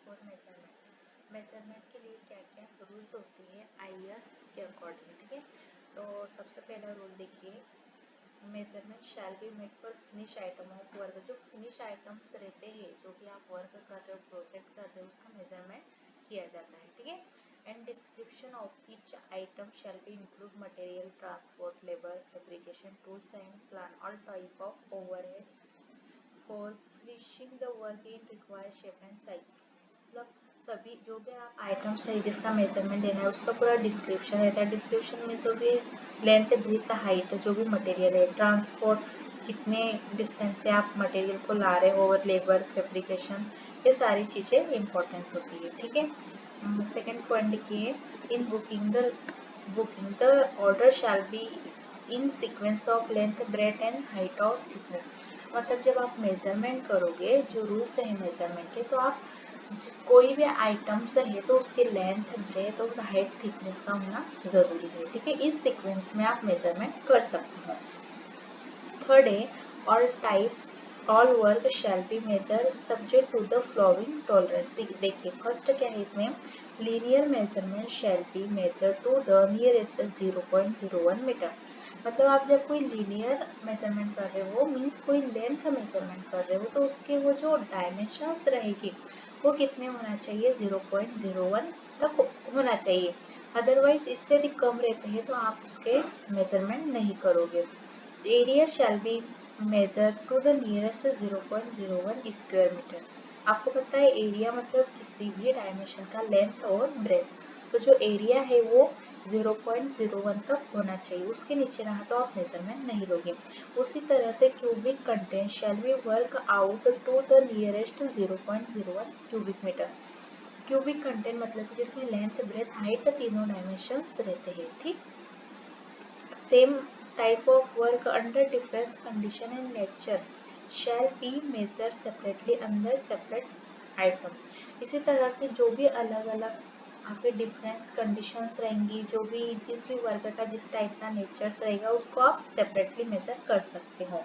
For measurement. Measurement के लिए क्या क्या रूल्स होती है आईएस के अकॉर्डिंग, ठीक है। तो सबसे पहला रूल देखिए, measurement shall be made for finish item of work. जो फिनिश आइटम्स रहते हैं, जो भी आप वर्क कर रहे हो, प्रोजेक्ट कर रहे हो, उसका मेजरमेंट किया जाता है, ठीक है। And description of each item shall be include material, transport, labour, fabrication, tools and plan, all type of overhead for finishing the work in required shape and size. मतलब सभी जो भी आप आइटम्स है जिसका मेजरमेंट देना है उसका पूरा डिस्क्रिप्शन रहता है। डिस्क्रिप्शन में जो भी लेंथ, ब्रेथ, हाइट, जो भी मटेरियल है, ट्रांसपोर्ट, कितने डिस्टेंस से आप मटेरियल को ला रहे हो, और लेबर, फैब्रिकेशन, ये सारी चीज़ें इंपॉर्टेंस होती है, ठीक है। सेकेंड पॉइंट देखिए, in booking the order shall be in sequence of length, breadth and height और थिकनेस। मतलब जब आप मेजरमेंट करोगे, जो रूल्स है मेजरमेंट के, तो आप कोई भी आइटम्स है तो उसके लेंथ, ब्रेथ और हाइट, थिकनेस का होना जरूरी है, ठीक है। इस सीक्वेंस में आप मेजरमेंट कर सकते हो। थर्ड है, all type all work shall be measure subject to the following tolerance. देखिए फर्स्ट क्या है इसमें, linear measurement shall be measure to the nearest 0.01 metre. मतलब आप जब कोई लीनियर मेजरमेंट कर रहे हो, मीन्स कोई लेंथ मेजरमेंट कर रहे हो, तो उसके वो जो डायमेंशंस रहेगी वो कितने होना चाहिए, 0.01 तक होना चाहिए। अदरवाइज इससे यदि कम रहते हैं तो आप उसके मेजरमेंट नहीं करोगे। Area shall be measure to the nearest 0.01 square metre. आपको पता है एरिया मतलब किसी भी डायमेंशन का लेंथ और ब्रेथ, तो जो एरिया है वो 0.01 तक होना चाहिए, उसके नीचे रहा तो आप मेजरमेंट नहीं लोगे। उसी तरह से cubic content shall be work out to the nearest 0.01 cubic metre. Cubic content मतलब कि जिसमें लेंथ, ब्रेथ, हाइट तीनों डायमेंशंस रहते हैं, ठीक। Same type of work under different condition and nature shall be measured separately under separate item। इसी तरह से जो भी अलग अलग आपके डिफरेंस कंडीशंस रहेंगी, जो भी जिस भी वर्क का जिस टाइप का नेचर्स रहेगा उसको आप सेपरेटली मेजर कर सकते हो।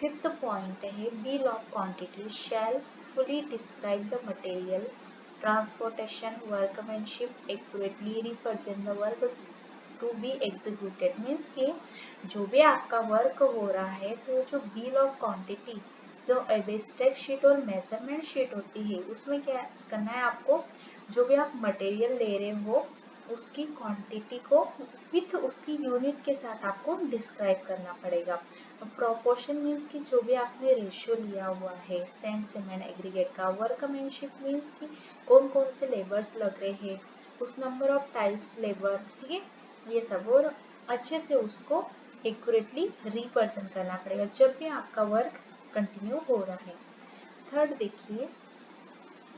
फिफ्थ पॉइंट है, bill of quantity shall fully describe the material, transportation, workmanship, accurately represent the work to be executed. Means कि जो भी आपका वर्क हो रहा है, तो जो बिल ऑफ क्वांटिटी, जो एब्स्ट्रैक्ट शीट और मेजरमेंट शीट होती है, उसमें क्या करना है आपको, जो भी आप मटेरियल ले रहे हो उसकी क्वांटिटी को विथ उसकी यूनिट के साथ आपको डिस्क्राइब करना पड़ेगा। प्रोपोर्शन मीन्स कि जो भी आपने रेशियो लिया हुआ है सैंड, सीमेंट, एग्रीगेट का। वर्कमैनशिप मीन्स कि कौन कौन से लेबर्स लग रहे हैं, उस नंबर ऑफ टाइप्स लेबर, ठीक है, ये सब। और अच्छे से उसको एक्यूरेटली रिप्रेजेंट करना पड़ेगा जब भी आपका वर्क कंटिन्यू हो रहा है। थर्ड देखिए,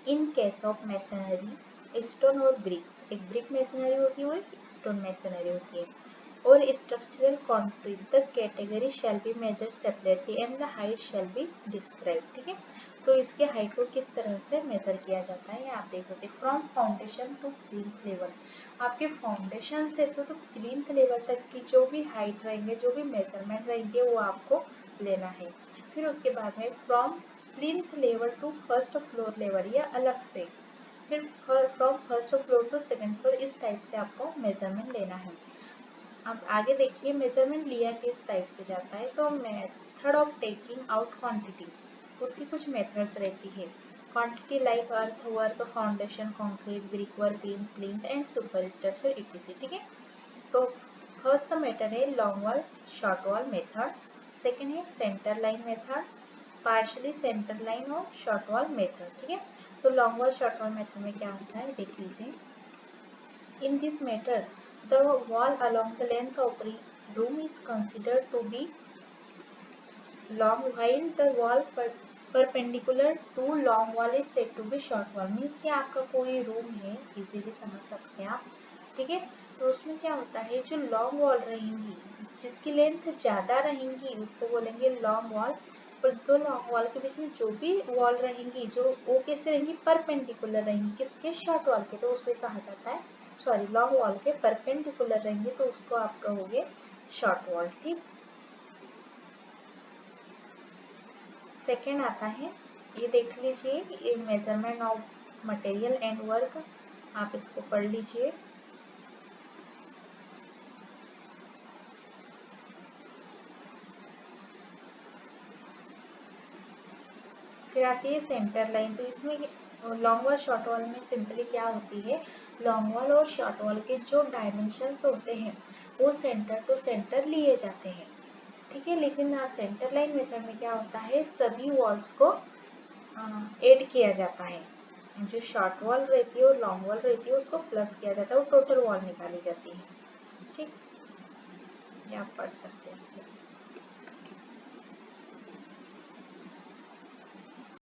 in case of masonry, stone और ब्रिक, एक ब्रिक मैसनरी होती है और स्टोन मैसनरी होती है, और structural concrete, the category shall be measure separately and the height shall be describe, ठीक है। तो इसके हाइट को किस तरह से मेजर किया जाता है आप देख सकते, from foundation to plinth level. आपके फाउंडेशन से तो प्लिंथ लेवल तक की जो भी हाइट रहेंगे, जो भी मेजरमेंट रहेंगे, वो आपको लेना है। फिर उसके बाद में from plinth level to first floor level, या अलग से। फिर from first floor to second floor, इस टाइप से आपको मेजरमेंट लेना है। अब आगे देखिए, मेजरमेंट लिया किस टाइप से जाता है, तो method of taking out quantity, उसकी कुछ मेथड्स रहती है। Quantity like earth work, foundation, concrete, brick work, beam, plinth and super structure etc, ठीक है। तो फर्स्ट मेथड है long wall short wall method, second है centre line method, partially centre line और शॉर्ट वॉल मेथड, ठीक है। तो long wall short wall method में क्या होता है देख लीजिए। In this method, the wall along the length of room is considered to be long, while the wall perpendicular to long wall is said to be short wall। Means कि आपका कोई room है, इजीली समझ सकते हैं आप, ठीक है। तो उसमें क्या होता है, जो लॉन्ग वॉल रहेंगी, जिसकी लेंथ ज़्यादा रहेंगी उसको बोलेंगे लॉन्ग वॉल, और दो लॉन्ग वॉल के बीच में जो भी वॉल रहेंगी, जो वो कैसे रहेंगी, परपेंडिकुलर रहेंगी, किसके, शॉर्ट वॉल के, तो उसे कहा जाता है, सॉरी, लॉन्ग वॉल के परपेंडिकुलर रहेंगे तो उसको आप कहोगे शॉर्ट वॉल, ठीक। सेकेंड आता है, ये देख लीजिए, ये measurement of material and work, आप इसको पढ़ लीजिए। फिर आती है सेंटर लाइन। तो इसमें लॉन्ग वॉल शॉर्ट वॉल में सिंपली क्या होती है, लॉन्ग वॉल और शॉर्ट वॉल के जो डायमेंशंस होते हैं वो सेंटर टू सेंटर लिए जाते हैं, ठीक है। लेकिन सेंटर लाइन मेथड में क्या होता है, सभी वॉल्स को ऐड किया जाता है। जो शॉर्ट वॉल रहती है और लॉन्ग वॉल रहती है उसको प्लस किया जाता है और टोटल वॉल निकाली जाती है, ठीक। ये आप पढ़ सकते हैं।